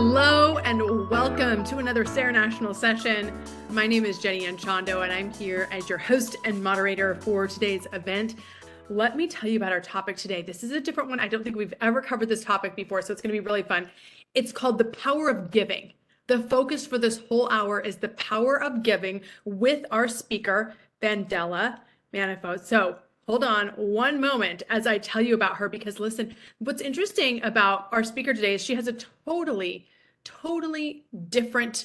Hello and welcome to another SARE National session. My name is Jenny Anchondo and I'm here as your host and moderator for today's event. Let me tell you about our topic today. This is a different one. I don't think we've ever covered this topic before, so it's going to be really fun. It's called the power of giving. The focus for this whole hour is the power of giving with our speaker, VanDella Menifee. So hold on one moment as I tell you about her, because listen, what's interesting about our speaker today is she has a totally different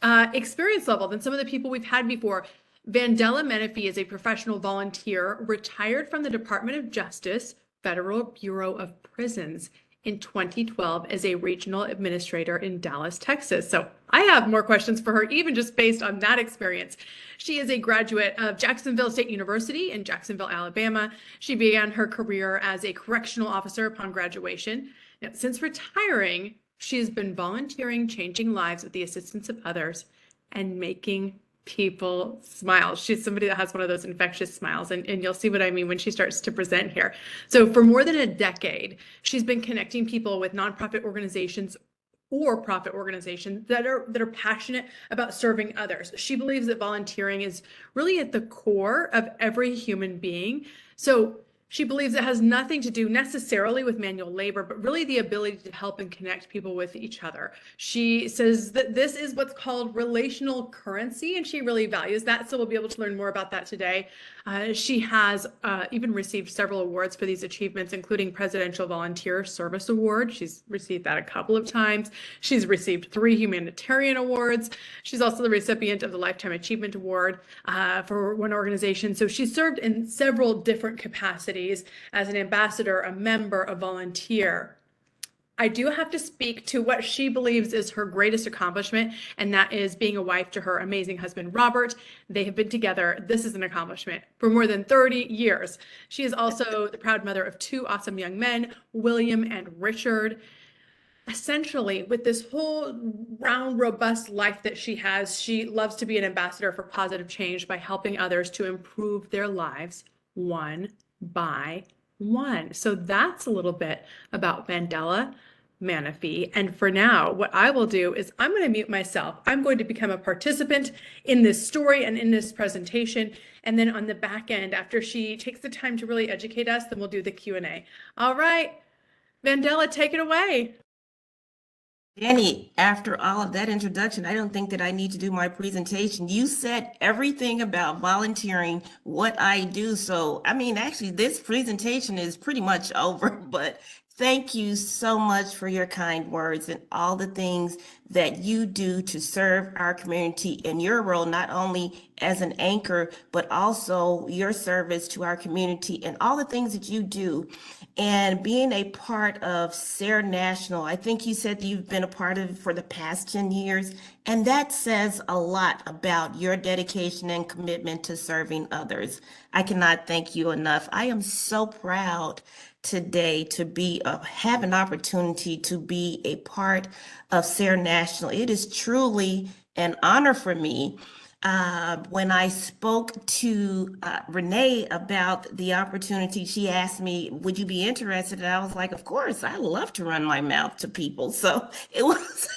experience level than some of the people we've had before. VanDella Menifee is a professional volunteer retired from the Department of Justice, Federal Bureau of Prisons in 2012 as a regional administrator in Dallas, Texas. So I have more questions for her, even just based on that experience. She is a graduate of Jacksonville State University in Jacksonville, Alabama. She began her career as a correctional officer upon graduation. Now, since retiring, she has been volunteering, changing lives with the assistance of others, and making people smile. She's somebody that has one of those infectious smiles, and you'll see what I mean when she starts to present here. So for more than a decade, she's been connecting people with nonprofit organizations or profit organizations that are passionate about serving others. She believes that volunteering is really at the core of every human being. So she believes it has nothing to do necessarily with manual labor, but really the ability to help and connect people with each other. She says that this is what's called relational currency, and she really values that. So we'll be able to learn more about that today. She has even received several awards for these achievements, including Presidential Volunteer Service Award. She's received that a couple of times. She's received 3 humanitarian awards. She's also the recipient of the Lifetime Achievement Award for one organization. So she served in several different capacities as an ambassador, a member, a volunteer. I do have to speak to what she believes is her greatest accomplishment, and that is being a wife to her amazing husband, Robert. They have been together, this is an accomplishment, for more than 30 years. She is also the proud mother of 2 awesome young men, William and Richard. Essentially, with this whole round, robust life that she has, she loves to be an ambassador for positive change by helping others to improve their lives one by one. So that's a little bit about VanDella Menifee. And for now, what I will do is I'm going to mute myself. I'm going to become a participant in this story and in this presentation. And then on the back end, after she takes the time to really educate us, then we'll do the Q&A. All right, VanDella, take it away. Danny, after all of that introduction, I don't think that I need to do my presentation. You said everything about volunteering, what I do. So, I mean, actually, this presentation is pretty much over, but thank you so much for your kind words and all the things that you do to serve our community in your role, not only as an anchor, but also your service to our community and all the things that you do. And being a part of SARE National, I think you said you've been a part of it for the past 10 years, and that says a lot about your dedication and commitment to serving others. I cannot thank you enough. I am so proud today to have an opportunity to be a part of SARE National. It is truly an honor for me. When I spoke to Renee about the opportunity, she asked me, would you be interested? And I was like, of course, I love to run my mouth to people. So it was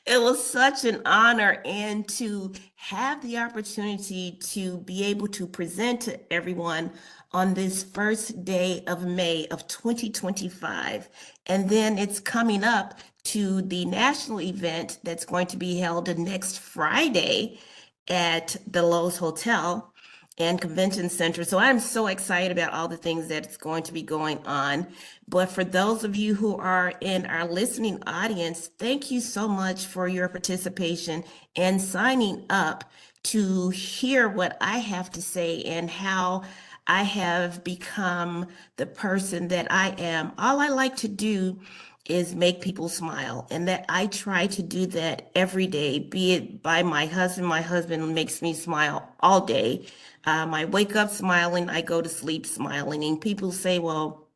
it was such an honor, and to have the opportunity to be able to present to everyone on this first day of May of 2025. And then it's coming up to the national event that's going to be held next Friday at the Lowe's Hotel and Convention Center. So I'm so excited about all the things that's going to be going on. But for those of you who are in our listening audience, thank you so much for your participation and signing up to hear what I have to say and how I have become the person that I am. All I like to do is make people smile, and that I try to do that every day, be it by my husband. My husband makes me smile all day. I wake up smiling, I go to sleep smiling, and people say, well,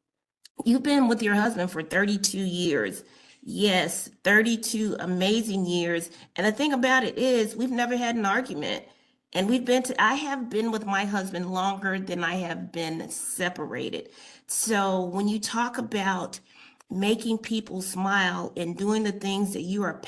you've been with your husband for 32 years. Yes, 32 amazing years. And the thing about it is, we've never had an argument. And I have been with my husband longer than I have been separated. So when you talk about making people smile and doing the things that you are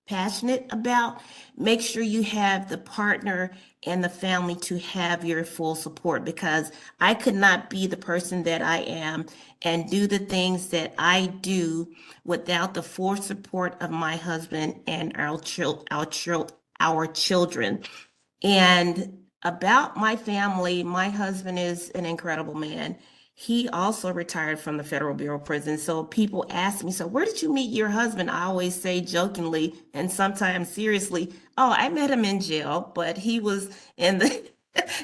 passionate about, make sure you have the partner and the family to have your full support, because I could not be the person that I am and do the things that I do without the full support of my husband and our children. And about my family, my husband is an incredible man. He also retired from the Federal Bureau of Prisons. So people ask me, so where did you meet your husband? I always say jokingly and sometimes seriously, oh, I met him in jail, but he was in the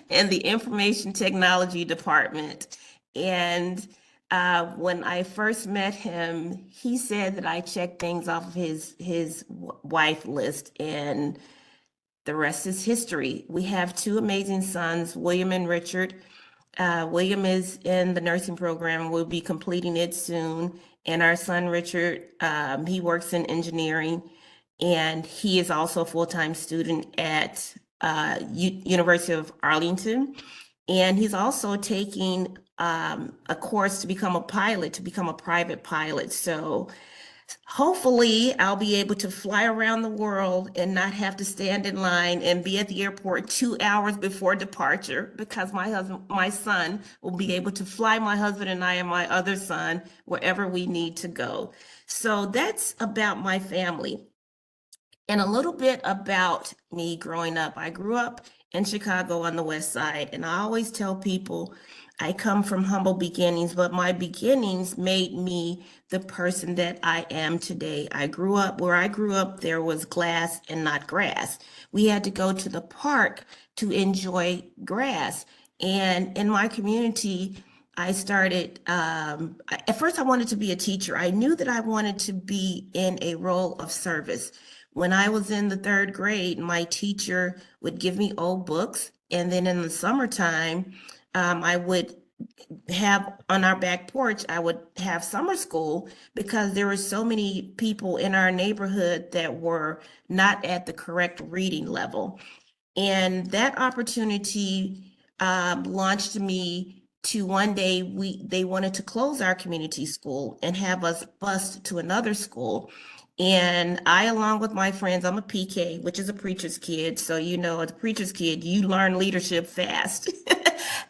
in the information technology department. And when I first met him, he said that I checked things off of his wife list, and the rest is history. We have two amazing sons, William and Richard. William is in the nursing program, will be completing it soon. And our son, Richard, he works in engineering, and he is also a full-time student at University of Arlington. And he's also taking a course to become a pilot, to become a private pilot. So hopefully, I'll be able to fly around the world and not have to stand in line and be at the airport 2 hours before departure, because my son will be able to fly my husband and I and my other son wherever we need to go. So that's about my family. And a little bit about me growing up. I grew up in Chicago on the West Side, and I always tell people I come from humble beginnings, but my beginnings made me the person that I am today. Where I grew up, there was glass and not grass. We had to go to the park to enjoy grass. And in my community, I started, at first I wanted to be a teacher. I knew that I wanted to be in a role of service. When I was in the third grade, my teacher would give me old books. And then in the summertime, I would have on our back porch, I would have summer school, because there were so many people in our neighborhood that were not at the correct reading level. And that opportunity launched me to one day they wanted to close our community school and have us bused to another school. And I, along with my friends, I'm a PK, which is a preacher's kid. So, as a preacher's kid, you learn leadership fast.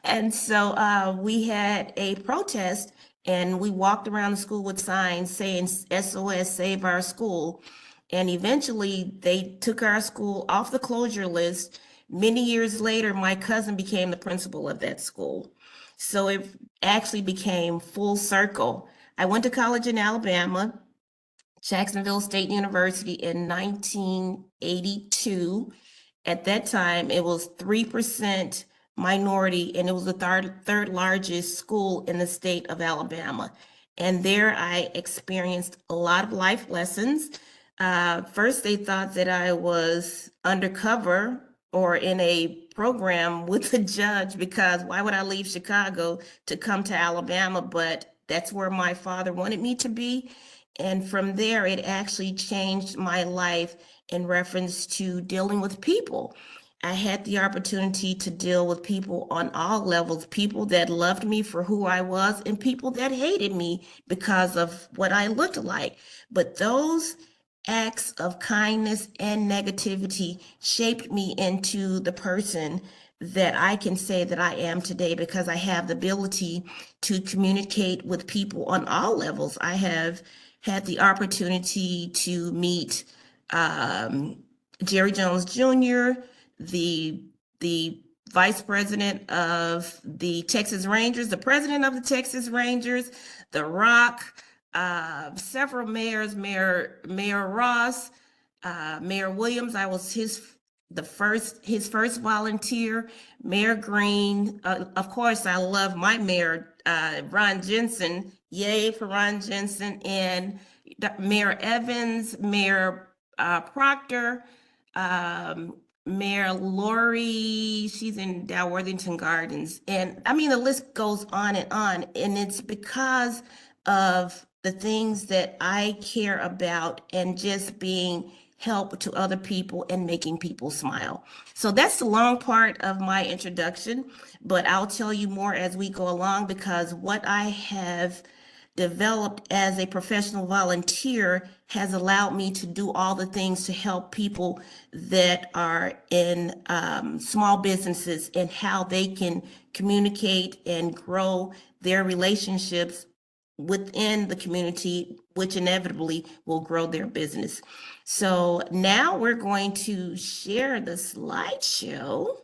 And so we had a protest, and we walked around the school with signs saying SOS, save our school. And eventually they took our school off the closure list. Many years later, my cousin became the principal of that school. So it actually became full circle. I went to college in Alabama, Jacksonville State University, in 1982. At that time, it was 3% minority, and it was the third largest school in the state of Alabama. And there I experienced a lot of life lessons. First, they thought that I was undercover or in a program with a judge, because why would I leave Chicago to come to Alabama? But that's where my father wanted me to be. And from there, it actually changed my life in reference to dealing with people. I had the opportunity to deal with people on all levels, people that loved me for who I was and people that hated me because of what I looked like. But those acts of kindness and negativity shaped me into the person that I can say that I am today, because I have the ability to communicate with people on all levels. I have had the opportunity to meet Jerry Jones Jr., the vice president of the Texas Rangers, the president of the Texas Rangers, The Rock, several mayors, Mayor Ross, Mayor Williams. I was his first volunteer. Mayor Green. Of course, I love my mayor, Ron Jensen. Yay for Ron Jensen. And Mayor Evans, Mayor Proctor, Mayor Lori, she's in Dalworthington Gardens. And I mean, the list goes on and on. And it's because of the things that I care about and just being help to other people and making people smile. So that's the long part of my introduction, but I'll tell you more as we go along, because what I have developed as a professional volunteer has allowed me to do all the things to help people that are in small businesses and how they can communicate and grow their relationships within the community, which inevitably will grow their business. So now we're going to share the slideshow.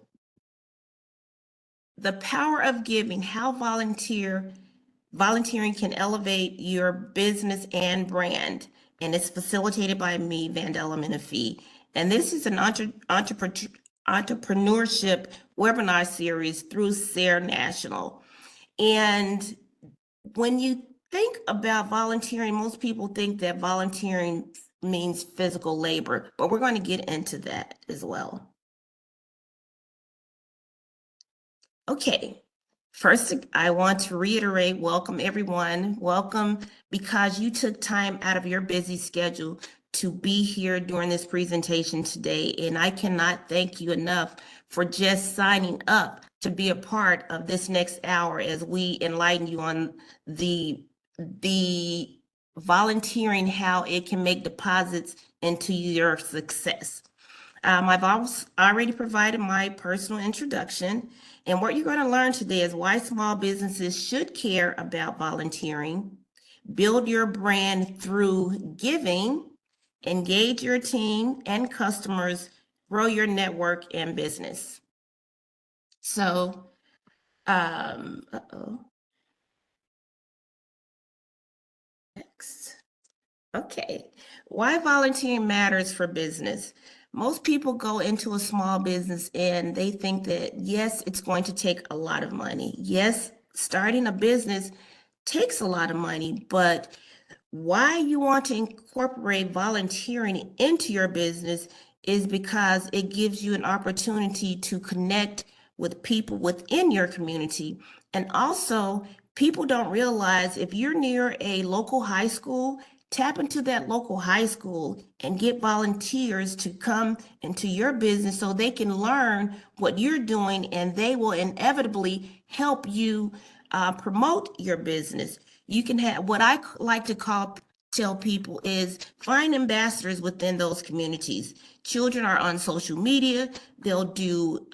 The power of giving, how volunteering can elevate your business and brand. And it's facilitated by me, VanDella Menifee. And this is an entrepreneurship webinar series through SARE National. And when you think about volunteering, most people think that volunteering means physical labor, but we're going to get into that as well. Okay, first, I want to reiterate, welcome everyone. Welcome because you took time out of your busy schedule to be here during this presentation today. And I cannot thank you enough for just signing up to be a part of this next hour as we enlighten you on the volunteering, how it can make deposits into your success. I've already provided my personal introduction, and what you're going to learn today is why small businesses should care about volunteering, build your brand through giving, engage your team and customers, grow your network and business. So, next. Okay, why volunteering matters for business. Most people go into a small business and they think that, yes, it's going to take a lot of money. Yes, starting a business takes a lot of money, but why you want to incorporate volunteering into your business is because it gives you an opportunity to connect with people within your community. And also, people don't realize if you're near a local high school, tap into that local high school and get volunteers to come into your business so they can learn what you're doing and they will inevitably help you promote your business. You can have what I like to tell people is find ambassadors within those communities. Children are on social media, they'll do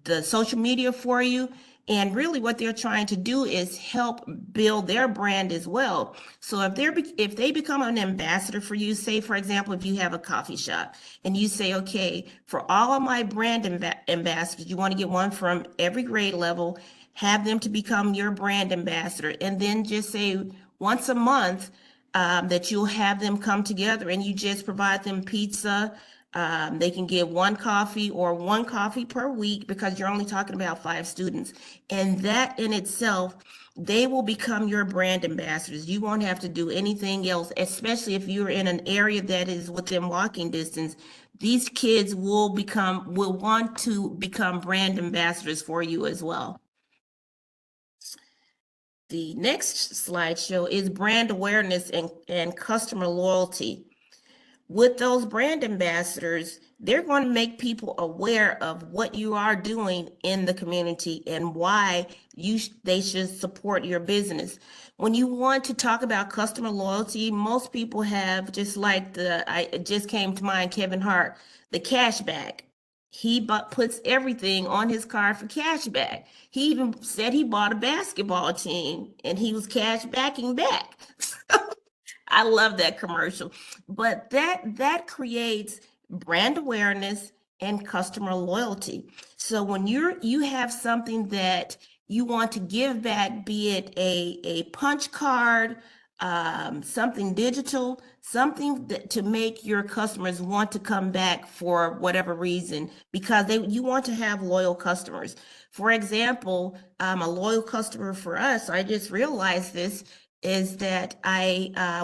the social media for you. And really what they're trying to do is help build their brand as well. So if they become an ambassador for you, say, for example, if you have a coffee shop and you say, okay, for all of my brand ambassadors, you want to get one from every grade level, have them to become your brand ambassador, and then just say once a month that you'll have them come together and you just provide them pizza. They can get one coffee or one coffee per week because you're only talking about 5 students. And that in itself, they will become your brand ambassadors. You won't have to do anything else, especially if you're in an area that is within walking distance. These kids will want to become brand ambassadors for you as well. The next slideshow is brand awareness and customer loyalty. With those brand ambassadors, they're going to make people aware of what you are doing in the community and why they should support your business. When you want to talk about customer loyalty, most people have, just like it just came to mind, Kevin Hart, the cash back. He puts everything on his card for cash back. He even said he bought a basketball team and he was cash backing back. I love that commercial. But that creates brand awareness and customer loyalty. So when you have something that you want to give back, be it a punch card, something digital, something to make your customers want to come back for whatever reason, because you want to have loyal customers. For example, a loyal customer for us, I just realized this, is that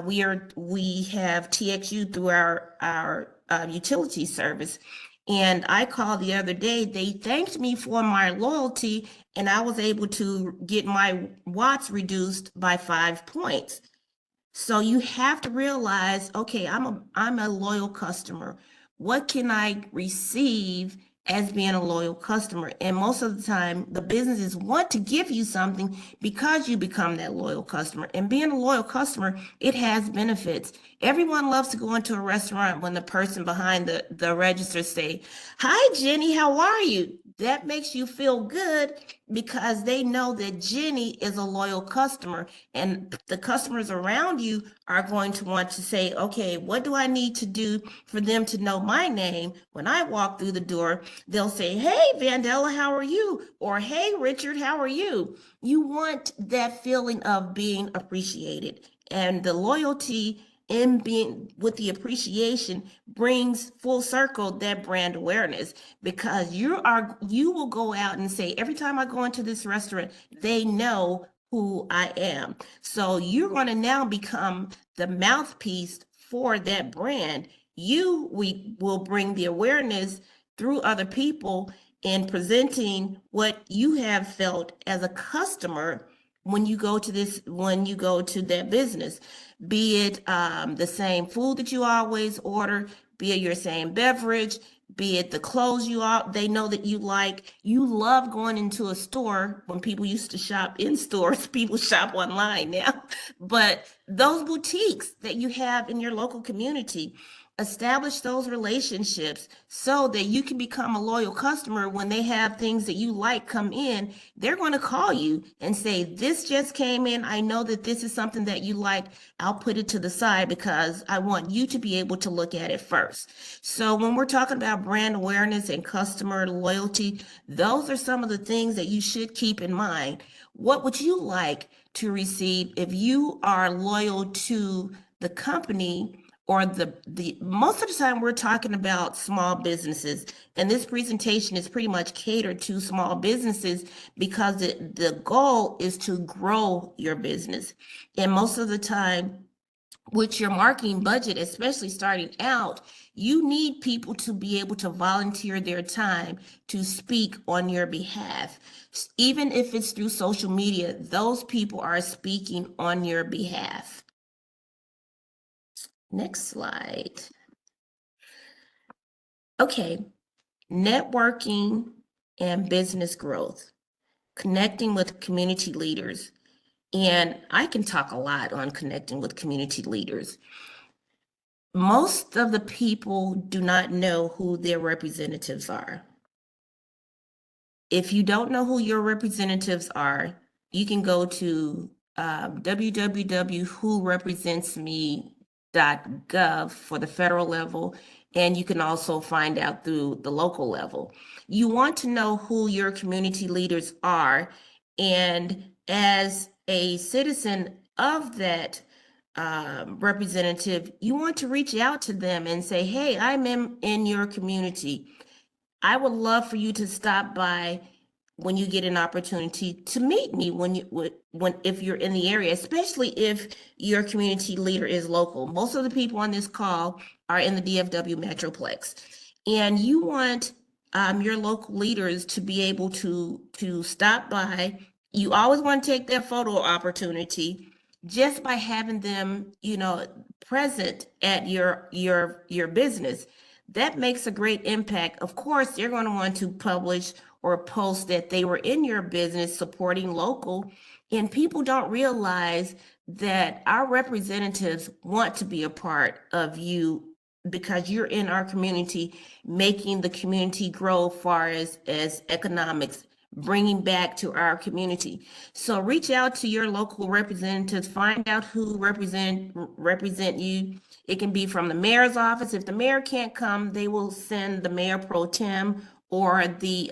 we have TXU through our utility service. And I called the other day, they thanked me for my loyalty, and I was able to get my watts reduced by 5 points. So you have to realize, okay, I'm a loyal customer. What can I receive as being a loyal customer. And most of the time, the businesses want to give you something because you become that loyal customer. And being a loyal customer, it has benefits. Everyone loves to go into a restaurant when the person behind the register say, "Hi, Jenny, how are you?" That makes you feel good because they know that Jenny is a loyal customer, and the customers around you are going to want to say, "Okay, what do I need to do for them to know my name when I walk through the door?" They'll say, "Hey, VanDella, how are you?" Or, "Hey, Richard, how are you?" You want that feeling of being appreciated. And the loyalty in being with the appreciation brings full circle that brand awareness, because you will go out and say, "Every time I go into this restaurant, they know who I am." So you're going to now become the mouthpiece for that brand. We will bring the awareness through other people in presenting what you have felt as a customer when you go to that business, be it the same food that you always order, be it your same beverage, be it the clothes they know that you love going into a store. When people used to shop in stores, people shop online now. But those boutiques that you have in your local community, establish those relationships so that you can become a loyal customer. When they have things that you like come in, they're going to call you and say, "This just came in. I know that this is something that you like. I'll put it to the side because I want you to be able to look at it first." So when we're talking about brand awareness and customer loyalty, those are some of the things that you should keep in mind. What would you like to receive if you are loyal to the company? Or the most of the time we're talking about small businesses, and this presentation is pretty much catered to small businesses because the goal is to grow your business. And most of the time with your marketing budget, especially starting out, you need people to be able to volunteer their time to speak on your behalf. Even if it's through social media, those people are speaking on your behalf. Next slide. Okay, networking and business growth, connecting with community leaders. And I can talk a lot on connecting with community leaders. Most of the people do not know who their representatives are. If you don't know who your representatives are, you can go to www.whorepresentsme.gov for the federal level, and you can also find out through the local level. You want to know who your community leaders are, and as a citizen of that representative, you want to reach out to them and say, "Hey, I'm in your community. I would love for you to stop by when you get an opportunity to meet me if you're in the area, especially if your community leader is local." Most of the people on this call are in the DFW Metroplex, and you want your local leaders to be able to stop by. You always want to take that photo opportunity just by having them, present at your business. That makes a great impact. Of course, they're going to want to publish or post that they were in your business supporting local. And people don't realize that our representatives want to be a part of you because you're in our community, making the community grow far as economics, bringing back to our community. So reach out to your local representatives, find out who represent you. It can be from the mayor's office. If the mayor can't come, they will send the mayor pro tem or the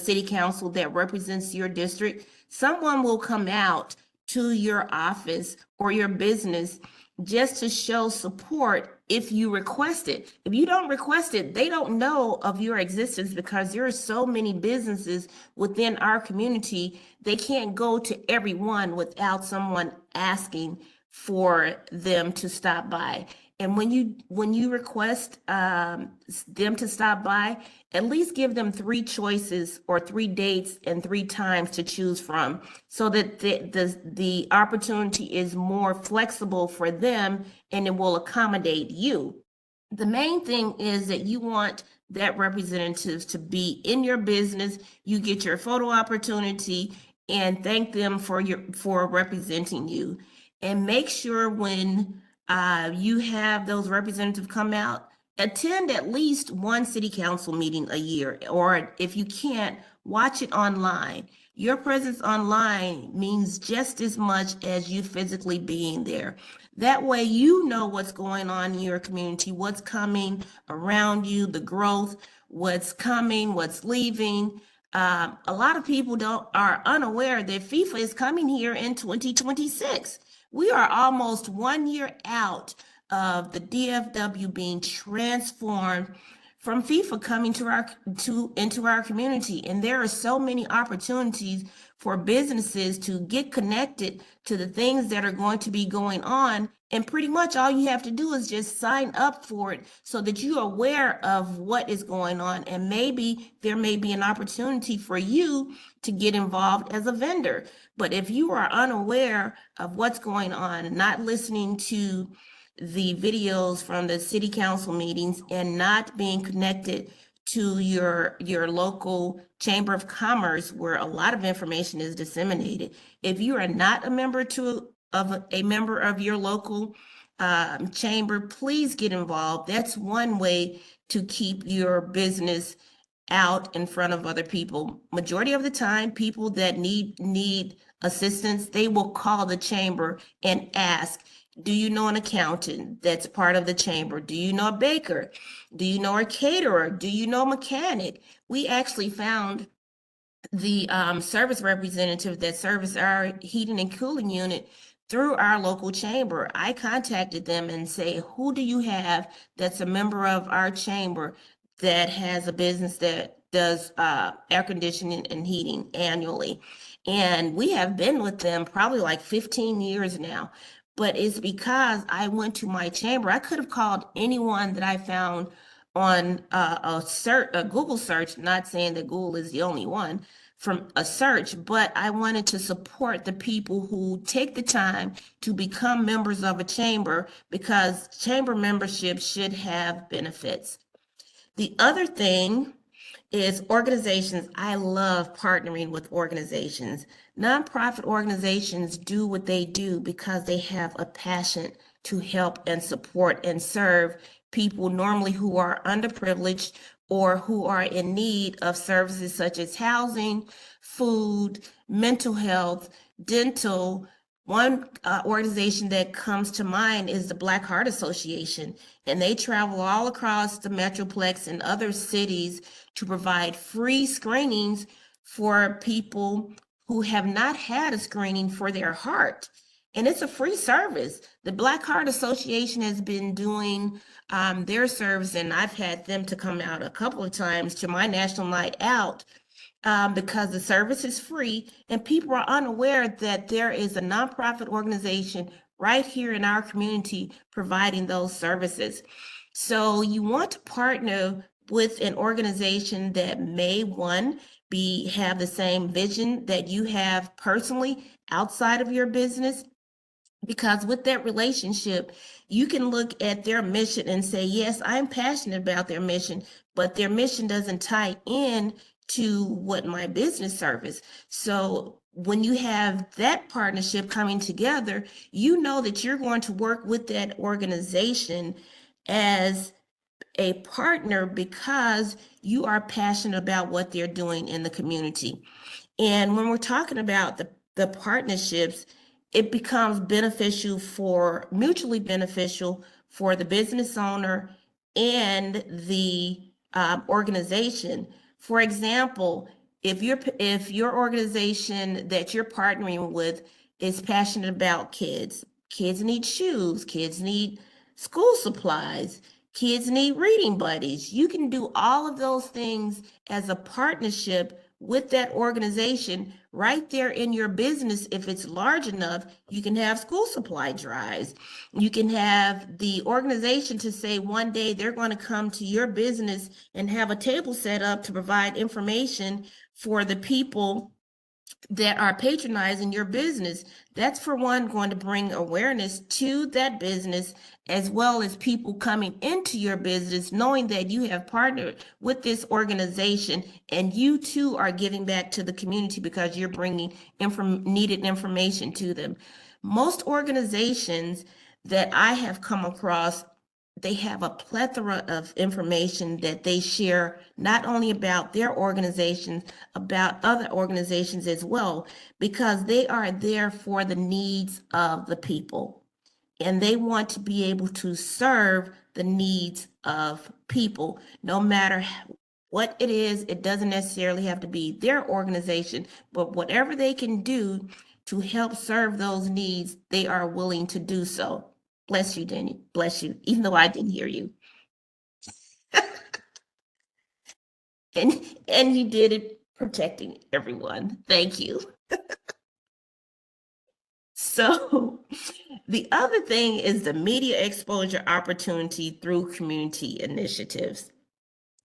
city council that represents your district. Someone will come out to your office or your business just to show support if you request it. If you don't request it, they don't know of your existence because there are so many businesses within our community. They can't go to everyone without someone asking for them to stop by. And when you request them to stop by, at least give them 3 choices or 3 dates and 3 times to choose from, so that the opportunity is more flexible for them and it will accommodate you. The main thing is that you want that representatives to be in your business. You get your photo opportunity and thank them for representing you. And make sure when you have those representatives come out, attend at least one city council meeting a year, or if you can't, watch it online. Your presence online means just as much as you physically being there. That way, you know what's going on in your community, what's coming around you, the growth, what's coming, what's leaving. A lot of people are unaware that FIFA is coming here in 2026. We are almost 1 year out of the DFW being transformed from FIFA coming into our community. And there are so many opportunities for businesses to get connected to the things that are going to be going on. And pretty much all you have to do is just sign up for it so that you're aware of what is going on. And maybe there may be an opportunity for you to get involved as a vendor. But if you are unaware of what's going on, not listening to the videos from the city council meetings and not being connected to your local chamber of commerce where a lot of information is disseminated. If you are not a member of your local chamber, please get involved. That's one way to keep your business out in front of other people. Majority of the time, people that need assistance, they will call the chamber and ask, do you know an accountant that's part of the chamber? Do you know a baker? Do you know a caterer? Do you know a mechanic? We actually found the service representative that serviced our heating and cooling unit through our local chamber. I contacted them and say, who do you have that's a member of our chamber that has a business that does air conditioning and heating annually? And we have been with them probably like 15 years now. But it's because I went to my chamber. I could have called anyone that I found on a Google search, not saying that Google is the only one, from a search, but I wanted to support the people who take the time to become members of a chamber because chamber membership should have benefits. The other thing is organizations. I love partnering with organizations. Nonprofit organizations do what they do because they have a passion to help and support and serve people normally who are underprivileged or who are in need of services such as housing, food, mental health, dental. One organization that comes to mind is the Black Heart Association, and they travel all across the Metroplex and other cities to provide free screenings for people who have not had a screening for their heart. And it's a free service. The Black Heart Association has been doing their service, and I've had them to come out a couple of times to my National Night Out because the service is free and people are unaware that there is a nonprofit organization right here in our community providing those services. So you want to partner with an organization that may, one, have the same vision that you have personally outside of your business, because with that relationship, you can look at their mission and say, yes, I'm passionate about their mission, but their mission doesn't tie in to what my business service. So when you have that partnership coming together, you know that you're going to work with that organization as a partner because you are passionate about what they're doing in the community. And when we're talking about the partnerships, it becomes mutually beneficial for the business owner and the organization. For example, if your organization that you're partnering with is passionate about kids need shoes, kids need school supplies, kids need reading buddies. You can do all of those things as a partnership with that organization right there in your business. If it's large enough, you can have school supply drives. You can have the organization to say one day they're going to come to your business and have a table set up to provide information for the people that are patronizing your business. That's for one going to bring awareness to that business, as well as people coming into your business knowing that you have partnered with this organization and you too are giving back to the community because you're bringing needed information to them. Most organizations that I have come across, they have a plethora of information that they share, not only about their organizations, about other organizations as well, because they are there for the needs of the people. And they want to be able to serve the needs of people, no matter what it is. It doesn't necessarily have to be their organization, but whatever they can do to help serve those needs, they are willing to do so. Bless you, Danny. Bless you, even though I didn't hear you. And and you did it protecting everyone. Thank you. So the other thing is the media exposure opportunity through community initiatives.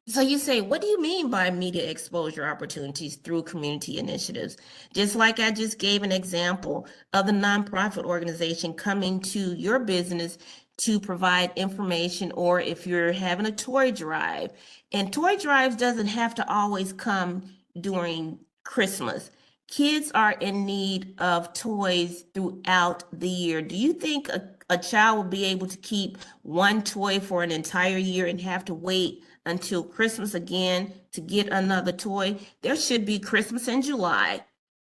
So you say, what do you mean by media exposure opportunities through community initiatives? Just like I just gave an example of the nonprofit organization coming to your business to provide information, or if you're having a toy drive, and toy drives doesn't have to always come during Christmas. Kids are in need of toys throughout the year. Do you think a child will be able to keep one toy for an entire year and have to wait until Christmas again to get another toy? There should be Christmas in July.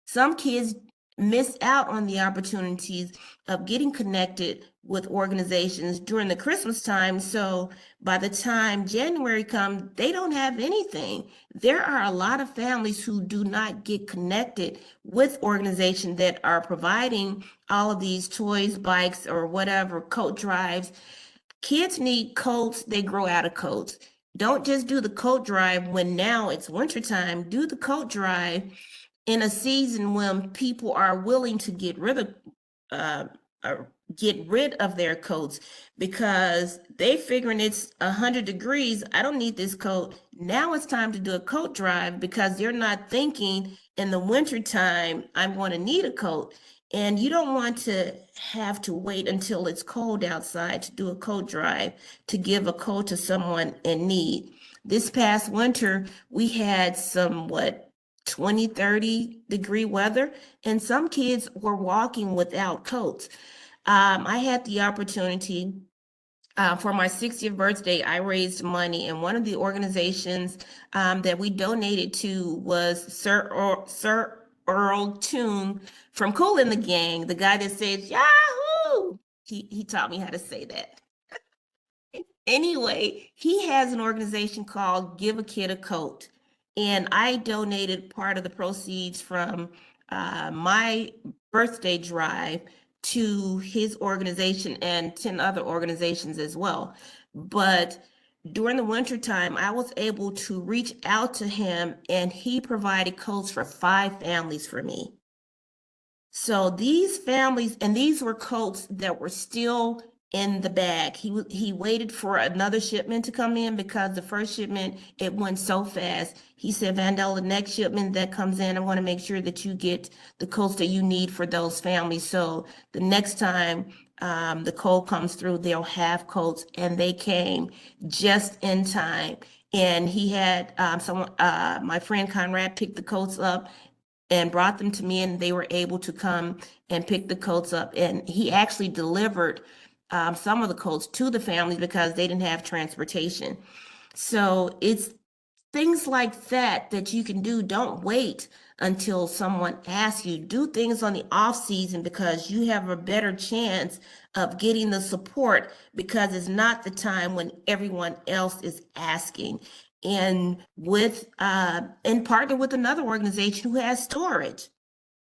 Some kids miss out on the opportunities of getting connected with organizations during the Christmas time. So by the time January comes, they don't have anything. There are a lot of families who do not get connected with organizations that are providing all of these toys, bikes, or whatever, coat drives. Kids need coats, they grow out of coats. Don't just do the coat drive when now it's wintertime. Do the coat drive in a season when people are willing to uh, uh, get rid of their coats because they figuring it's 100 degrees. I don't need this coat. Now it's time to do a coat drive because they're not thinking in the wintertime, I'm going to need a coat. And you don't want to have to wait until it's cold outside to do a coat drive to give a coat to someone in need. This past winter, we had some, 20, 30-degree weather, and some kids were walking without coats. I had the opportunity for my 60th birthday, I raised money, and one of the organizations that we donated to was Sir Earl Toon from Cool in the Gang, the guy that says Yahoo! He taught me how to say that. Anyway, he has an organization called Give a Kid a Coat. And I donated part of the proceeds from my birthday drive to his organization and 10 other organizations as well. But during the winter time, I was able to reach out to him and he provided coats for 5 families for me. So these families, and these were coats that were still in the bag. He waited for another shipment to come in because the first shipment, it went so fast. He said, VanDella, the next shipment that comes in, I want to make sure that you get the coats that you need for those families. So the next time the coat comes through, they'll have coats, and they came just in time. And he had someone, my friend Conrad picked the coats up and brought them to me, and they were able to come and pick the coats up. And he actually delivered some of the coats to the families because they didn't have transportation. So it's things like that that you can do. Don't wait until someone asks you. Do things on the off season because you have a better chance of getting the support because it's not the time when everyone else is asking. And partner with another organization who has storage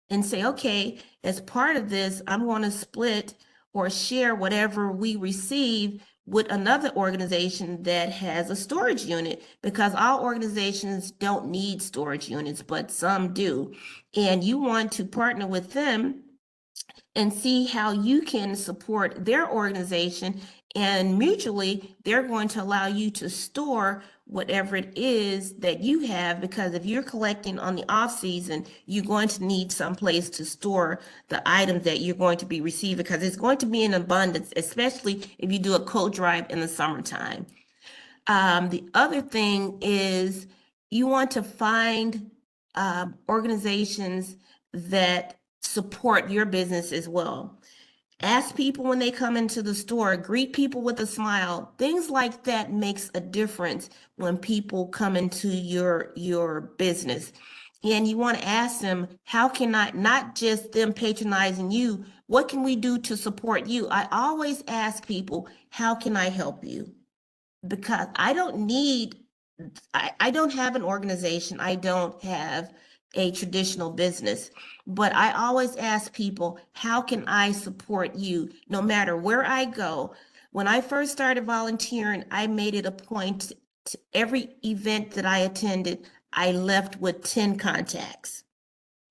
and say, okay, as part of this, I'm going to split or share whatever we receive with another organization that has a storage unit, because all organizations don't need storage units, but some do. And you want to partner with them and see how you can support their organization, and mutually they're going to allow you to store whatever it is that you have, because if you're collecting on the off season, you're going to need some place to store the items that you're going to be receiving, because it's going to be in abundance, especially if you do a coat drive in the summertime. The other thing is you want to find organizations that support your business as well. Ask people when they come into the store, greet people with a smile. Things like that makes a difference when people come into your business. And you want to ask them, how can I, not just them patronizing you, what can we do to support you? I always ask people, how can I help you? Because I don't have an organization. I don't have a traditional business, but I always ask people, how can I support you no matter where I go? When I first started volunteering, I made it a point to every event that I attended, I left with 10 contacts.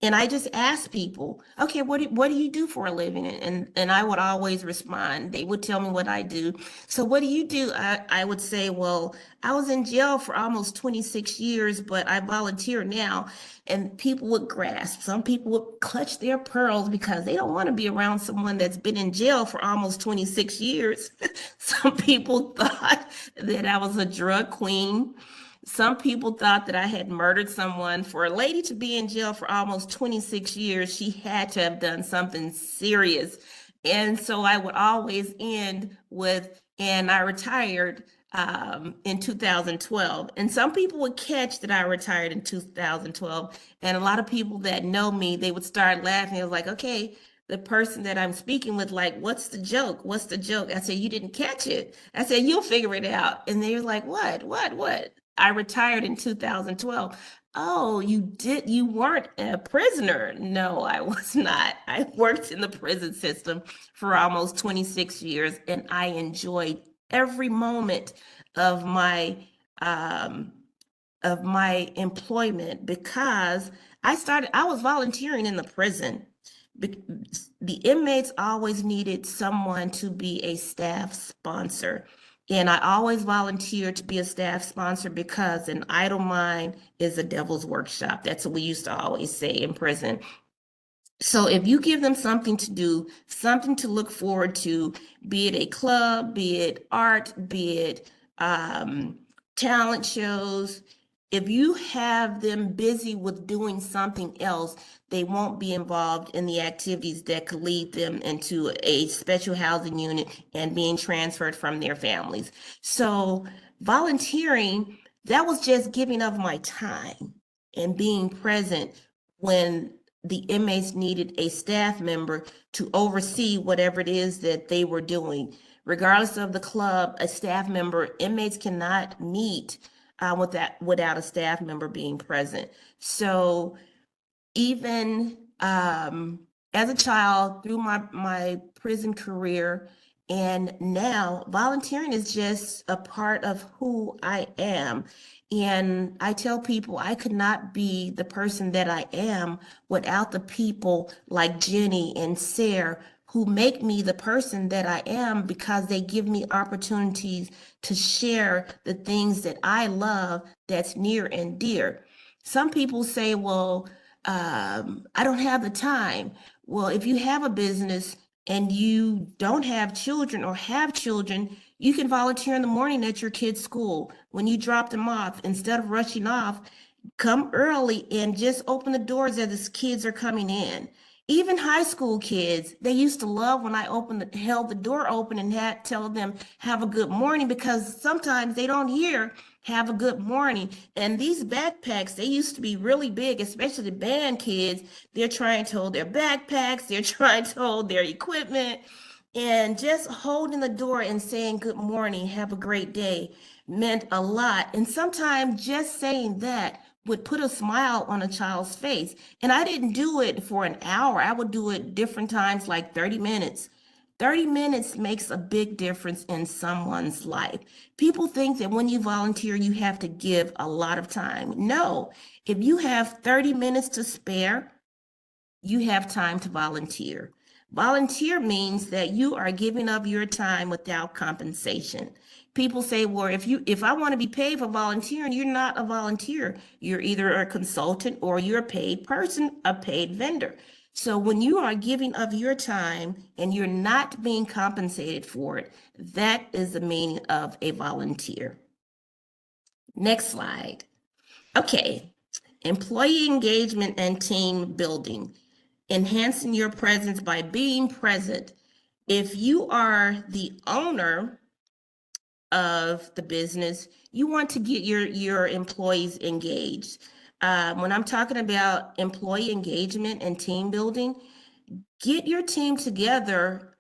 And I just asked people, okay, what do you do for a living? And I would always respond. They would tell me what I do. So what do you do? I would say, well, I was in jail for almost 26 years, but I volunteer now. And people would grasp. Some people would clutch their pearls because they don't want to be around someone that's been in jail for almost 26 years. Some people thought that I was a drug queen. Some people thought that I had murdered someone. For a lady to be in jail for almost 26 years, she had to have done something serious. And so I would always end with, and I retired in 2012. And some people would catch that I retired in 2012. And a lot of people that know me, they would start laughing. I was like, okay, the person that I'm speaking with, like, what's the joke? What's the joke? I said, you didn't catch it. I said, you'll figure it out. And they were like, what? I retired in 2012. Oh, you weren't a prisoner. No, I was not. I worked in the prison system for almost 26 years, and I enjoyed every moment of my um, employment, because I was volunteering in the prison. The inmates always needed someone to be a staff sponsor. And I always volunteered to be a staff sponsor because an idle mind is a devil's workshop. That's what we used to always say in prison. So if you give them something to do, something to look forward to, be it a club, be it art, be it talent shows, if you have them busy with doing something else, they won't be involved in the activities that could lead them into a special housing unit and being transferred from their families. So volunteering, that was just giving of my time and being present when the inmates needed a staff member to oversee whatever it is that they were doing. Regardless of the club, a staff member, inmates cannot meet without a staff member being present. So even as a child, through my prison career, and now volunteering is just a part of who I am. And I tell people I could not be the person that I am without the people like Jenny and Sarah, who make me the person that I am, because they give me opportunities to share the things that I love that's near and dear. Some people say, well, I don't have the time. Well, if you have a business and you don't have children or have children, you can volunteer in the morning at your kid's school. When you drop them off, instead of rushing off, come early and just open the doors as the kids are coming in. Even high school kids, they used to love when I held the door open and had tell them have a good morning, because sometimes they don't hear have a good morning. And these backpacks, they used to be really big, especially the band kids. They're trying to hold their backpacks, they're trying to hold their equipment, and just holding the door and saying good morning, have a great day meant a lot. And sometimes just saying that would put a smile on a child's face. And I didn't do it for an hour. I would do it different times, like 30 minutes. 30 minutes makes a big difference in someone's life. People think that when you volunteer, you have to give a lot of time. No, if you have 30 minutes to spare, you have time to volunteer. Volunteer means that you are giving up your time without compensation. People say, well, if I want to be paid for volunteering, you're not a volunteer. You're either a consultant or you're a paid person, a paid vendor. So when you are giving of your time and you're not being compensated for it, that is the meaning of a volunteer. Next slide. Okay, employee engagement and team building. Enhancing your presence by being present. If you are the owner of the business, you want to get your employees engaged. When I'm talking about employee engagement and team building, get your team together.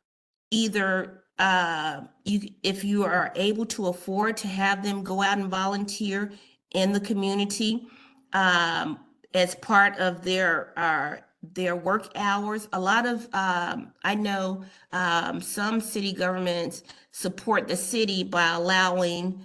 Either if you are able to afford to have them go out and volunteer in the community as part of their work hours. A lot of I know some city governments support the city by allowing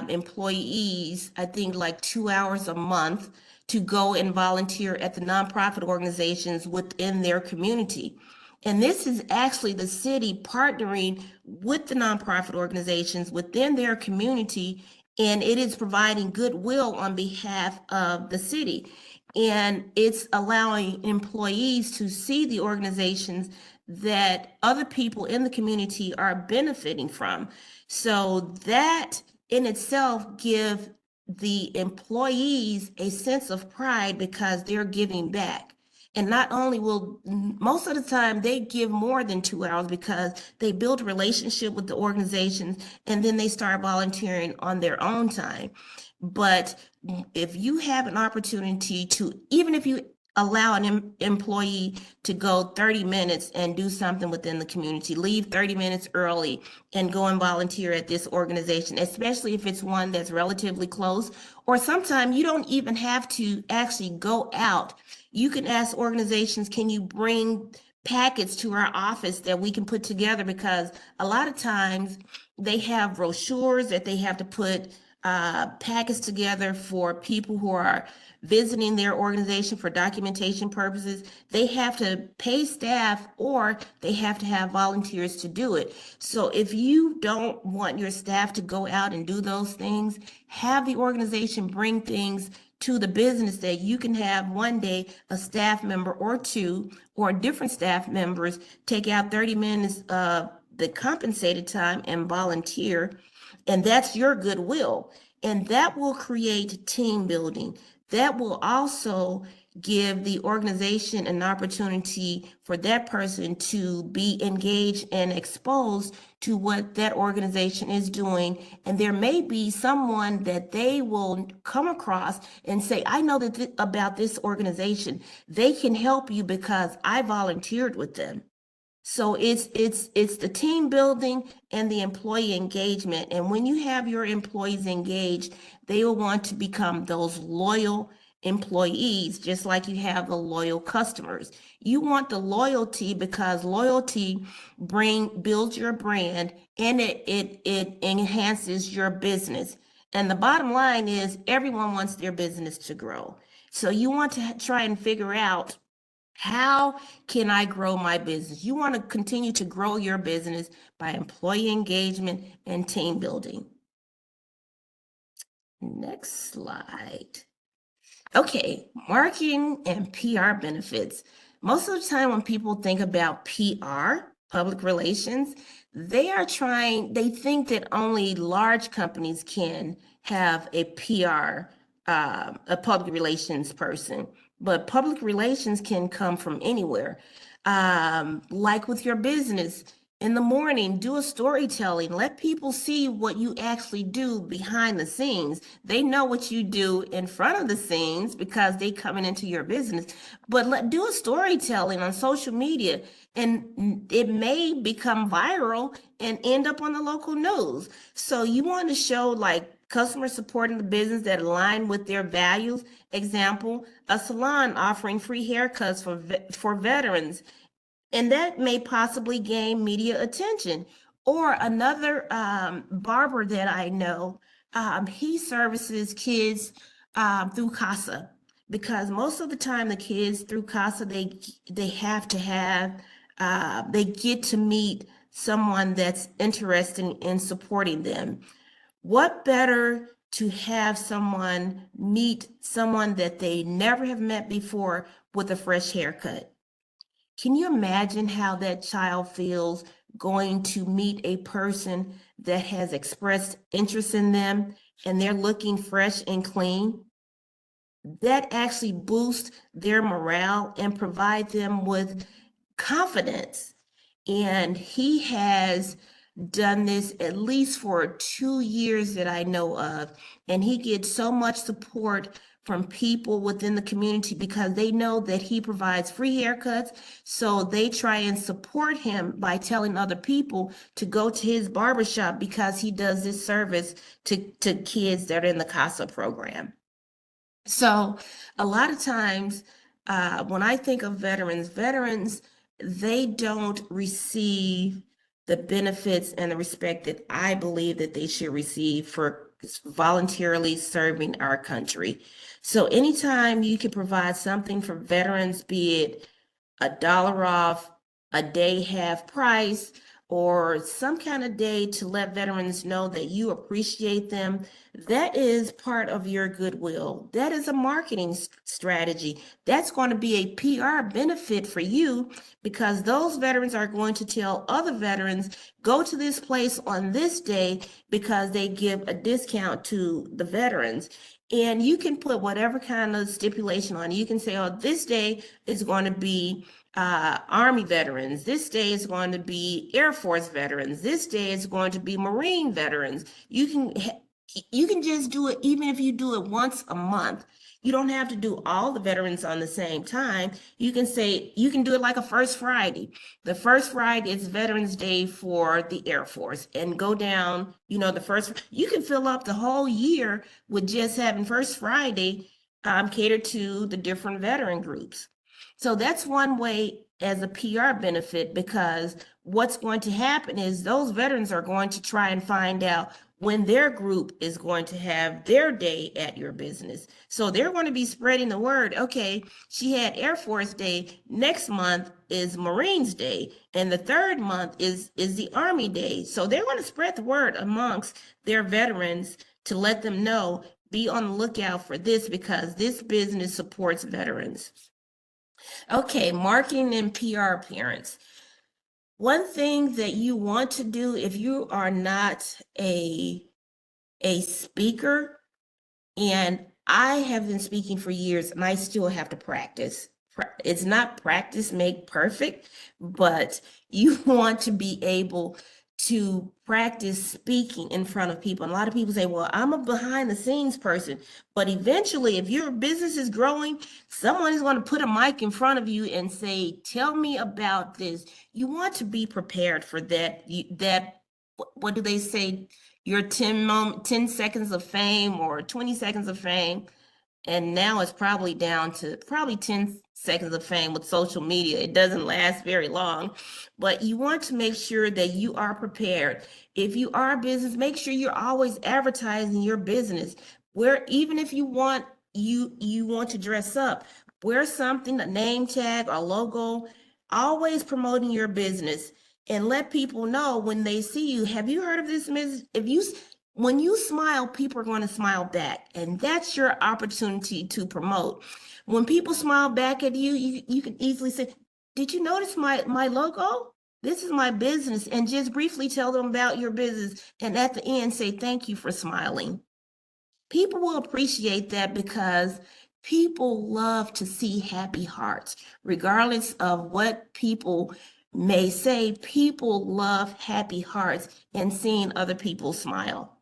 employees, I think like 2 hours a month, to go and volunteer at the nonprofit organizations within their community. And this is actually the city partnering with the nonprofit organizations within their community, and it is providing goodwill on behalf of the city. And it's allowing employees to see the organizations that other people in the community are benefiting from. So that in itself give the employees a sense of pride because they're giving back. And not only will, most of the time, they give more than 2 hours because they build a relationship with the organizations and then they start volunteering on their own time. But if you have an opportunity to, even if you allow an employee to go 30 minutes and do something within the community, leave 30 minutes early and go and volunteer at this organization, especially if it's one that's relatively close, or sometimes you don't even have to actually go out. You can ask organizations, can you bring packets to our office that we can put together? Because a lot of times they have brochures that they have to put packets together for people who are visiting their organization for documentation purposes. They have to pay staff or they have to have volunteers to do it. So if you don't want your staff to go out and do those things, have the organization bring things to the business that you can have one day a staff member or two or different staff members take out 30 minutes of the compensated time and volunteer. And that's your goodwill. And that will create team building. That will also give the organization an opportunity for that person to be engaged and exposed to what that organization is doing. And there may be someone that they will come across and say, I know that about this organization. They can help you because I volunteered with them. So it's the team building and the employee engagement. And when you have your employees engaged, they will want to become those loyal employees, just like you have the loyal customers. You want the loyalty because loyalty builds your brand and it enhances your business. And the bottom line is everyone wants their business to grow. So you want to try and figure out, how can I grow my business? You want to continue to grow your business by employee engagement and team building. Next slide. Okay, marketing and PR benefits. Most of the time when people think about PR, public relations, they think that only large companies can have a PR, a public relations person, but public relations can come from anywhere. Like with your business, in the morning, do a storytelling. Let people see what you actually do behind the scenes. They know what you do in front of the scenes because they coming into your business. But do a storytelling on social media, and it may become viral and end up on the local news. So you want to show like customer support in the business that align with their values. Example, a salon offering free haircuts for veterans, and that may possibly gain media attention. Or another barber that I know, he services kids through CASA because most of the time the kids through CASA they have to have they get to meet someone that's interested in supporting them. What better to have someone meet someone that they never have met before with a fresh haircut? Can you imagine how that child feels going to meet a person that has expressed interest in them and they're looking fresh and clean? That actually boosts their morale and provide them with confidence. And he has done this at least for 2 years that I know of. And he gets so much support from people within the community because they know that he provides free haircuts. So they try and support him by telling other people to go to his barbershop because he does this service to kids that are in the CASA program. So a lot of times, when I think of veterans, they don't receive the benefits and the respect that I believe that they should receive for voluntarily serving our country. So anytime you can provide something for veterans, be it $1 off, a day half price, or some kind of day to let veterans know that you appreciate them, that is part of your goodwill. That is a marketing strategy. That's going to be a PR benefit for you because those veterans are going to tell other veterans, go to this place on this day because they give a discount to the veterans. And you can put whatever kind of stipulation on. You can say, oh, this day is going to be Army veterans. This day is going to be Air Force veterans. This day is going to be Marine veterans. You can just do it even if you do it once a month. You don't have to do all the veterans on the same time. You can say, you can do it like a first Friday. The first Friday is Veterans Day for the Air Force and go down, you can fill up the whole year with just having first Friday catered to the different veteran groups. So that's one way as a PR benefit because what's going to happen is those veterans are going to try and find out when their group is going to have their day at your business. So they're going to be spreading the word. Okay, she had Air Force Day. Next month is Marines Day. And the third month is the Army Day. So they're going to spread the word amongst their veterans to let them know, be on the lookout for this because this business supports veterans. Okay, marketing and PR appearance. One thing that you want to do if you are not a speaker, and I have been speaking for years and I still have to practice. It's not practice make perfect, but you want to be able to practice speaking in front of people. And a lot of people say, well, I'm a behind the scenes person, but eventually if your business is growing, someone is going to put a mic in front of you and say, tell me about this. You want to be prepared for that. What do they say? Your 10 seconds of fame or 20 seconds of fame. And now it's probably down to probably 10 seconds of fame with social media. It doesn't last very long, but you want to make sure that you are prepared. If you are a business, make sure you're always advertising your business. Where even if you want to dress up, wear something, a name tag or logo, always promoting your business and let people know when they see you. Have you heard of this, Ms.? When you smile, people are going to smile back, and that's your opportunity to promote. When people smile back at you, you can easily say, did you notice my logo? This is my business, and just briefly tell them about your business, and at the end say, thank you for smiling. People will appreciate that because people love to see happy hearts, regardless of what people may say. People love happy hearts and seeing other people smile.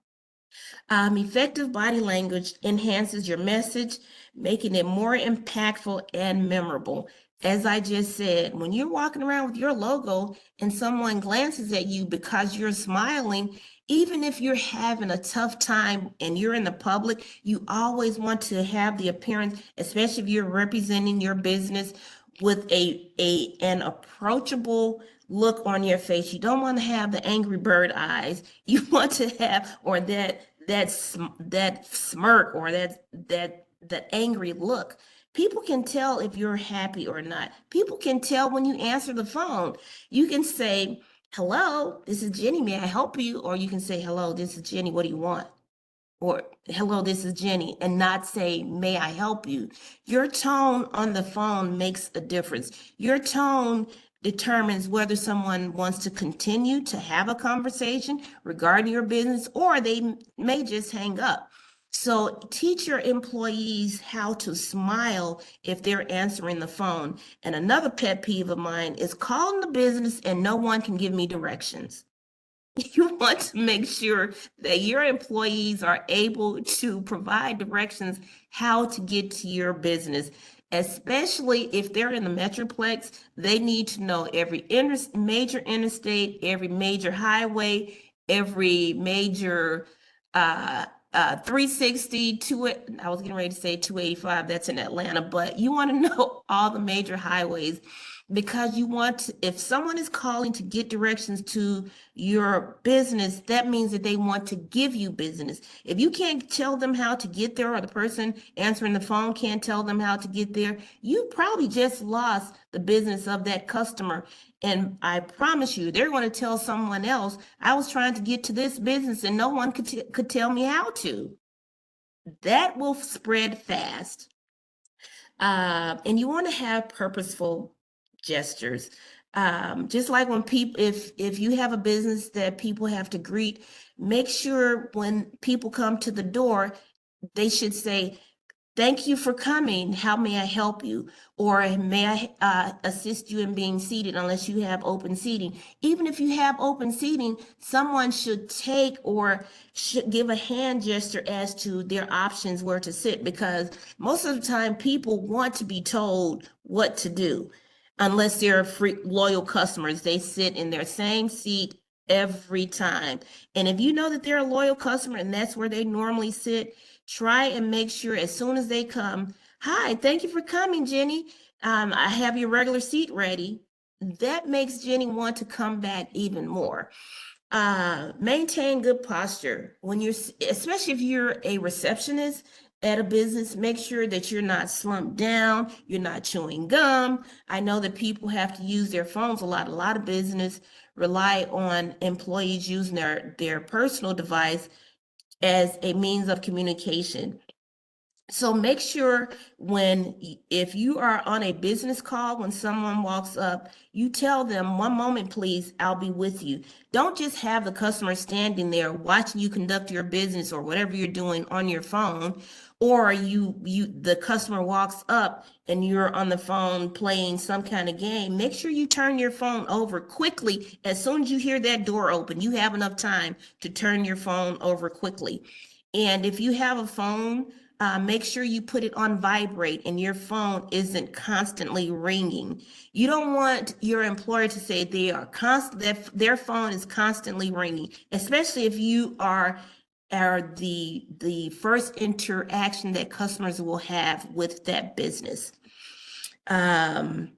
Effective body language enhances your message, making it more impactful and memorable. As I just said, when you're walking around with your logo and someone glances at you because you're smiling, even if you're having a tough time and you're in the public, you always want to have the appearance, especially if you're representing your business, with an approachable look on your face. You don't want to have the angry bird eyes. You want to have, or that smirk or that angry look. People can tell if you're happy or not. People can tell when you answer the phone. You can say, hello, this is Jenny. May I help you? Or you can say, hello, this is Jenny. What do you want? Or hello, this is Jenny, and not say, may I help you? Your tone on the phone makes a difference. Your tone determines whether someone wants to continue to have a conversation regarding your business, or they may just hang up. So teach your employees how to smile if they're answering the phone. And another pet peeve of mine is calling the business and no one can give me directions. You want to make sure that your employees are able to provide directions how to get to your business, especially if they're in the Metroplex. They need to know every major interstate, every major highway, every major 360, I was getting ready to say 285, that's in Atlanta, but you want to know all the major highways, because you want to, if someone is calling to get directions to your business, that means that they want to give you business. If you can't tell them how to get there, or the person answering the phone can't tell them how to get there, you probably just lost the business of that customer. And I promise you, they're going to tell someone else, I was trying to get to this business and no one could tell me how to. That will spread fast. And you want to have purposeful gestures. Just like when people, if you have a business that people have to greet, make sure when people come to the door, they should say, thank you for coming. How may I help you? Or may I assist you in being seated, unless you have open seating. Even if you have open seating, someone should take or should give a hand gesture as to their options where to sit, because most of the time people want to be told what to do. Unless they're loyal customers, they sit in their same seat every time. And if you know that they're a loyal customer and that's where they normally sit, try and make sure as soon as they come, hi, thank you for coming, Jenny. I have your regular seat ready. That makes Jenny want to come back even more. Maintain good posture when you're, especially if you're a receptionist at a business. Make sure that you're not slumped down, you're not chewing gum. I know that people have to use their phones a lot. A lot of business rely on employees using their personal device as a means of communication. So make sure if you are on a business call, when someone walks up, you tell them, one moment, please, I'll be with you. Don't just have the customer standing there watching you conduct your business or whatever you're doing on your phone, or the customer walks up and you're on the phone playing some kind of game. Make sure you turn your phone over quickly. As soon as you hear that door open, you have enough time to turn your phone over quickly. And if you have a phone, make sure you put it on vibrate and your phone isn't constantly ringing. You don't want your employer to say that their phone is constantly ringing, especially if you are the first interaction that customers will have with that business. And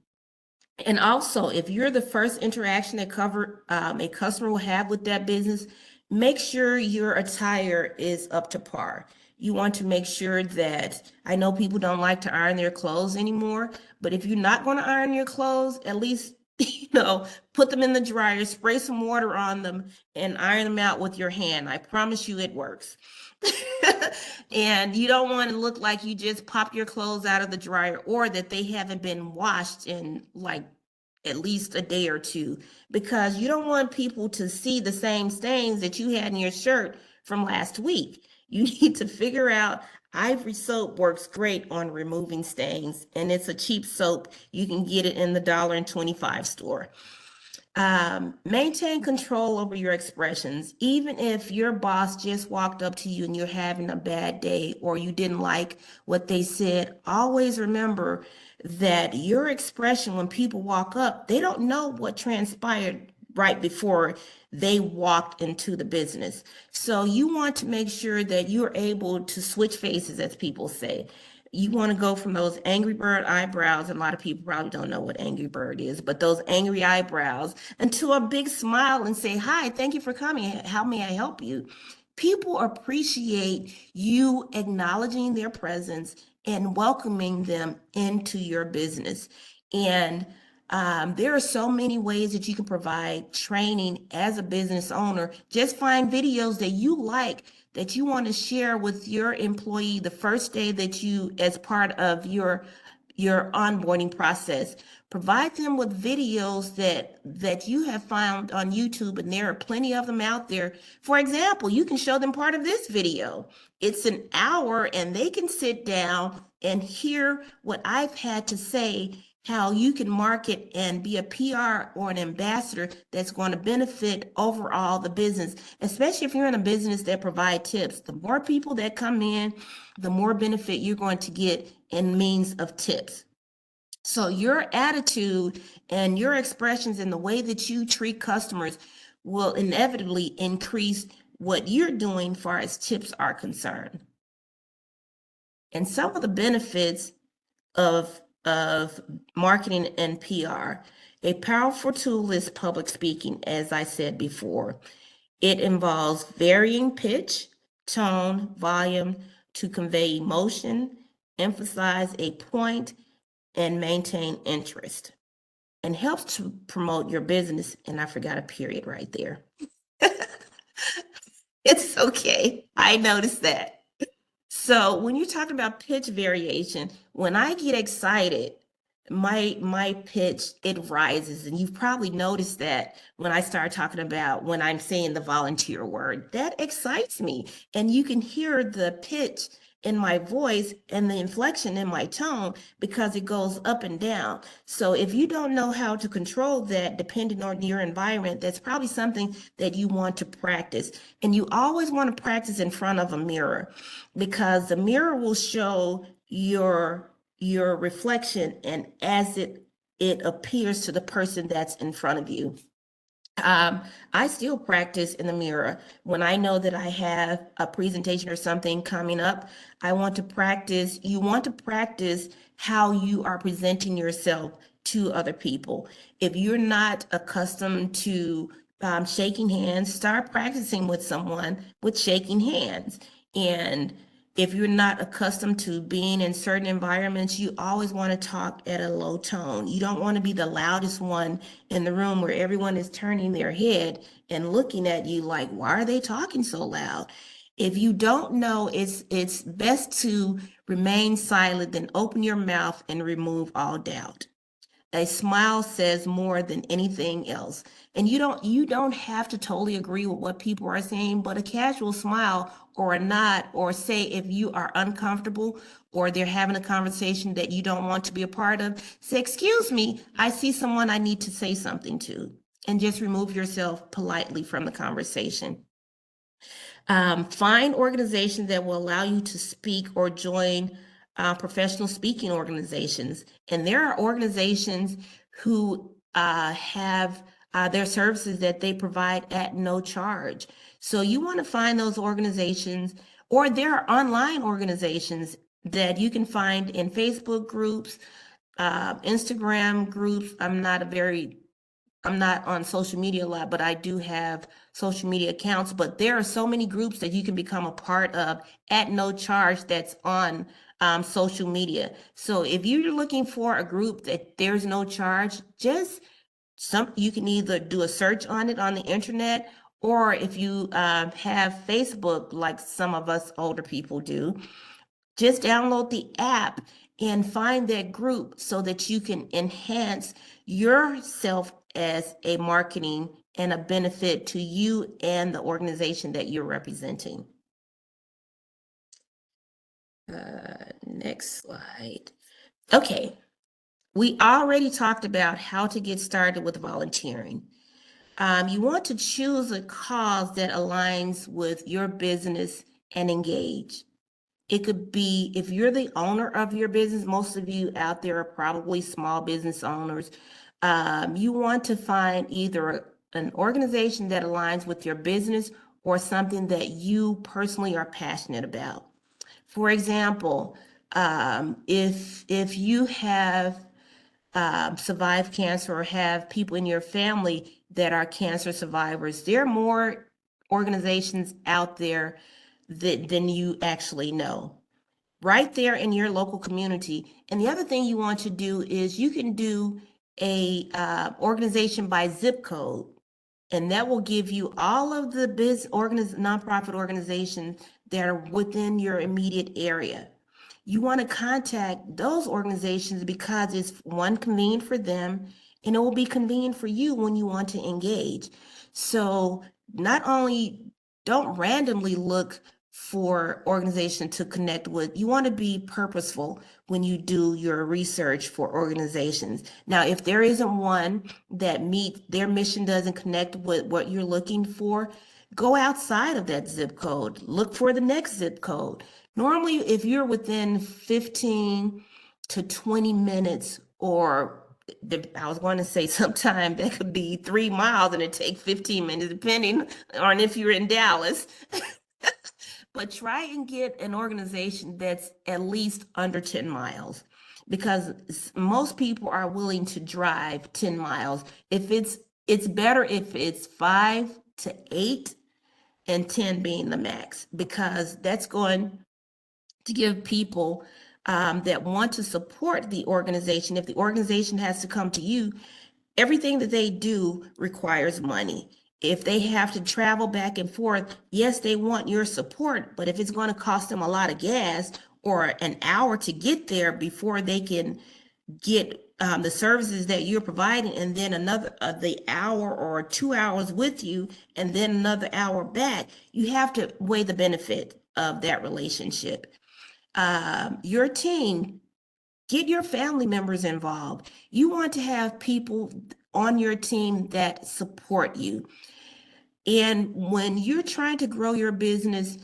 also, if you're the first interaction that a customer will have with that business, make sure your attire is up to par. You want to make sure that, I know people don't like to iron their clothes anymore, but if you're not going to iron your clothes, at least, put them in the dryer, spray some water on them, and iron them out with your hand. I promise you it works. And you don't want to look like you just popped your clothes out of the dryer, or that they haven't been washed in like at least a day or two, because you don't want people to see the same stains that you had in your shirt from last week. You need to figure out, Ivory soap works great on removing stains, and it's a cheap soap. You can get it in the $1.25 store. Maintain control over your expressions. Even if your boss just walked up to you and you're having a bad day, or you didn't like what they said, always remember that your expression when people walk up, they don't know what transpired right before they walked into the business. So you want to make sure that you're able to switch faces, as people say. You want to go from those angry bird eyebrows, and a lot of people probably don't know what angry bird is, but those angry eyebrows, into a big smile and say, hi, thank you for coming. How may I help you? People appreciate you acknowledging their presence and welcoming them into your business. And there are so many ways that you can provide training as a business owner. Just find videos that you like, that you want to share with your employee the first day that you, as part of your onboarding process. Provide them with videos that you have found on YouTube, and there are plenty of them out there. For example, you can show them part of this video. It's an hour, and they can sit down and hear what I've had to say, how you can market and be a PR or an ambassador that's going to benefit overall the business, especially if you're in a business that provide tips. The more people that come in, the more benefit you're going to get in means of tips. So your attitude and your expressions and the way that you treat customers will inevitably increase what you're doing far as tips are concerned. And some of the benefits of marketing and PR. A powerful tool is public speaking, as I said before. It involves varying pitch, tone, volume to convey emotion, emphasize a point, and maintain interest, and helps to promote your business. And I forgot a period right there. It's okay. I noticed that. So when you're talking about pitch variation, when I get excited, my pitch, it rises. And you've probably noticed that when I start talking about when I'm saying the volunteer word, that excites me. And you can hear the pitch in my voice and the inflection in my tone because it goes up and down. So if you don't know how to control that, depending on your environment, that's probably something that you want to practice. And you always want to practice in front of a mirror, because the mirror will show your reflection and as it appears to the person that's in front of you. I still practice in the mirror. When I know that I have a presentation or something coming up, I want to practice. You want to practice how you are presenting yourself to other people. If you're not accustomed to shaking hands, start practicing with someone with shaking hands. And if you're not accustomed to being in certain environments, you always want to talk at a low tone. You don't want to be the loudest one in the room where everyone is turning their head and looking at you like, why are they talking so loud? If you don't know, it's best to remain silent than open your mouth and remove all doubt. A smile says more than anything else. And you don't have to totally agree with what people are saying, but a casual smile or a nod, or say if you are uncomfortable or they're having a conversation that you don't want to be a part of, say, excuse me, I see someone I need to say something to, and just remove yourself politely from the conversation. Find organizations that will allow you to speak or join professional speaking organizations. And there are organizations who have their services that they provide at no charge. So you want to find those organizations, or there are online organizations that you can find in Facebook groups, Instagram groups. I'm not on social media a lot, but I do have social media accounts. But there are so many groups that you can become a part of at no charge that's on social media. So if you're looking for a group that there's no charge, just you can either do a search on it on the internet, or if you have Facebook, like some of us older people do, just download the app and find that group so that you can enhance yourself as a marketing and a benefit to you and the organization that you're representing. Next slide. Okay, we already talked about how to get started with volunteering. You want to choose a cause that aligns with your business and engage. It could be, if you're the owner of your business, most of you out there are probably small business owners. You want to find either an organization that aligns with your business or something that you personally are passionate about. For example, if you have survived cancer or have people in your family that are cancer survivors, there are more organizations out there than you actually know. right there in your local community. And the other thing you want to do is you can do a organization by zip code, and that will give you all of the nonprofit organizations that are within your immediate area. You want to contact those organizations because it's one, convenient for them, and it will be convenient for you when you want to engage. So not only don't randomly look for organization to connect with, you want to be purposeful when you do your research for organizations. Now, if there isn't one that meets their mission, doesn't connect with what you're looking for, go outside of that zip code. Look for the next zip code. Normally, if you're within 15 to 20 minutes, or I was going to say sometime that could be 3 miles and it take 15 minutes, depending on if you're in Dallas. But try and get an organization that's at least under 10 miles, because most people are willing to drive 10 miles. If it's better if it's 5 to 8, and 10 being the max, because that's going to give people that want to support the organization. If the organization has to come to you, everything that they do requires money. If they have to travel back and forth, yes, they want your support, but if it's going to cost them a lot of gas or an hour to get there before they can get the services that you're providing, and then another the hour or 2 hours with you, and then another hour back, you have to weigh the benefit of that relationship. Your team, get your family members involved. You want to have people on your team that support you. And when you're trying to grow your business,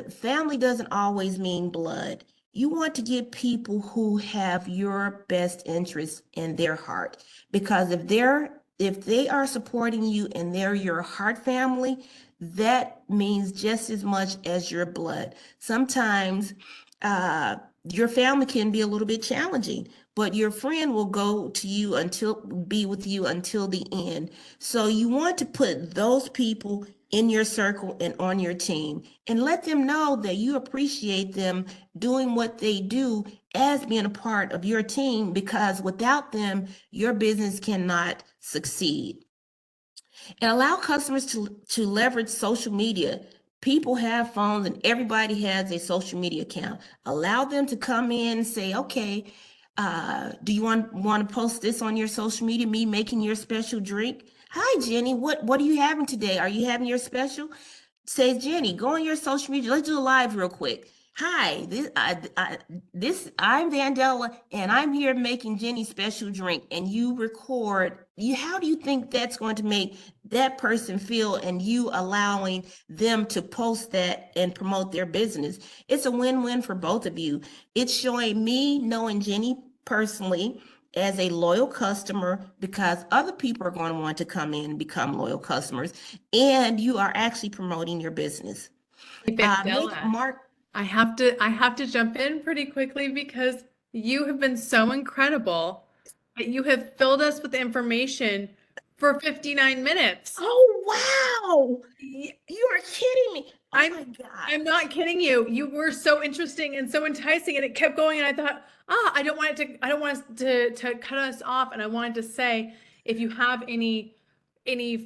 family doesn't always mean blood. You want to get people who have your best interests in their heart. Because if they are supporting you and they're your heart family, that means just as much as your blood. Sometimes your family can be a little bit challenging, but your friend will be with you until the end. So you want to put those people in your circle and on your team, and let them know that you appreciate them doing what they do as being a part of your team, because without them, your business cannot succeed. And allow customers to leverage social media. People have phones and everybody has a social media account. Allow them to come in and say, okay, do you want to post this on your social media, me making your special drink? Hi, Jenny, what are you having today? Are you having your special? Says Jenny, go on your social media. Let's do a live real quick. Hi, I'm VanDella, and I'm here making Jenny's special drink. And you record. How do you think that's going to make that person feel? And you allowing them to post that and promote their business. It's a win-win for both of you. It's showing me knowing Jenny personally as a loyal customer, because other people are going to want to come in and become loyal customers, and you are actually promoting your business. Hey, Make VanDella, Mark, I have to jump in pretty quickly because you have been so incredible that you have filled us with information for 59 minutes. oh wow, Y- you are kidding me. Oh I'm my God. I'm not kidding you. You were so interesting and so enticing, and it kept going. And I thought, I don't want us to cut us off. And I wanted to say, if you have any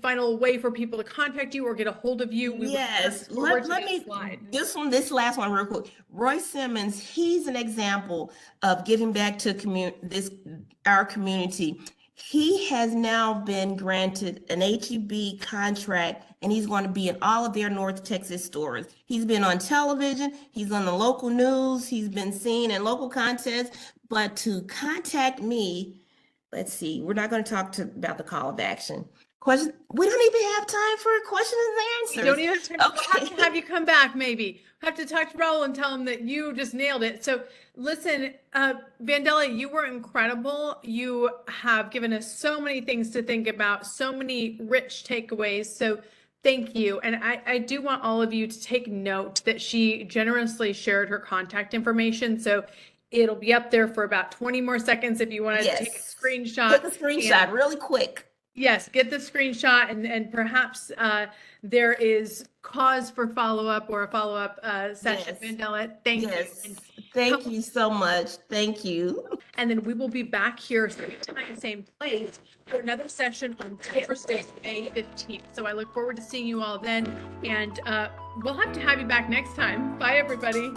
final way for people to contact you or get a hold of you, we would look Yes, forward to let that me slide. this last one real quick. Roy Simmons, he's an example of giving back to our community. He has now been granted an HEB contract, and he's going to be in all of their North Texas stores. He's been on television, he's on the local news, he's been seen in local contests. But to contact me, let's see, we're not going to talk about the call of action. Question. We don't even have time for questions We and don't answers. even have time. We'll have to Okay. have you come back, maybe. Have to talk to Raul and tell him that you just nailed it. So listen, VanDella, you were incredible. You have given us so many things to think about, so many rich takeaways. So thank you. And I do want all of you to take note that she generously shared her contact information. So it'll be up there for about 20 more seconds if you want to take a Yes. screenshot. Take a screenshot And really quick. yes, get the screenshot, and perhaps there is cause for follow-up or a follow-up session. Yes. VanDella, thank you. And Yes. Thank you so much. Thank you. And then we will be back here same time, same place for another session on Thursday, May 15th. So I look forward to seeing you all then. And we'll have to have you back next time. Bye, everybody.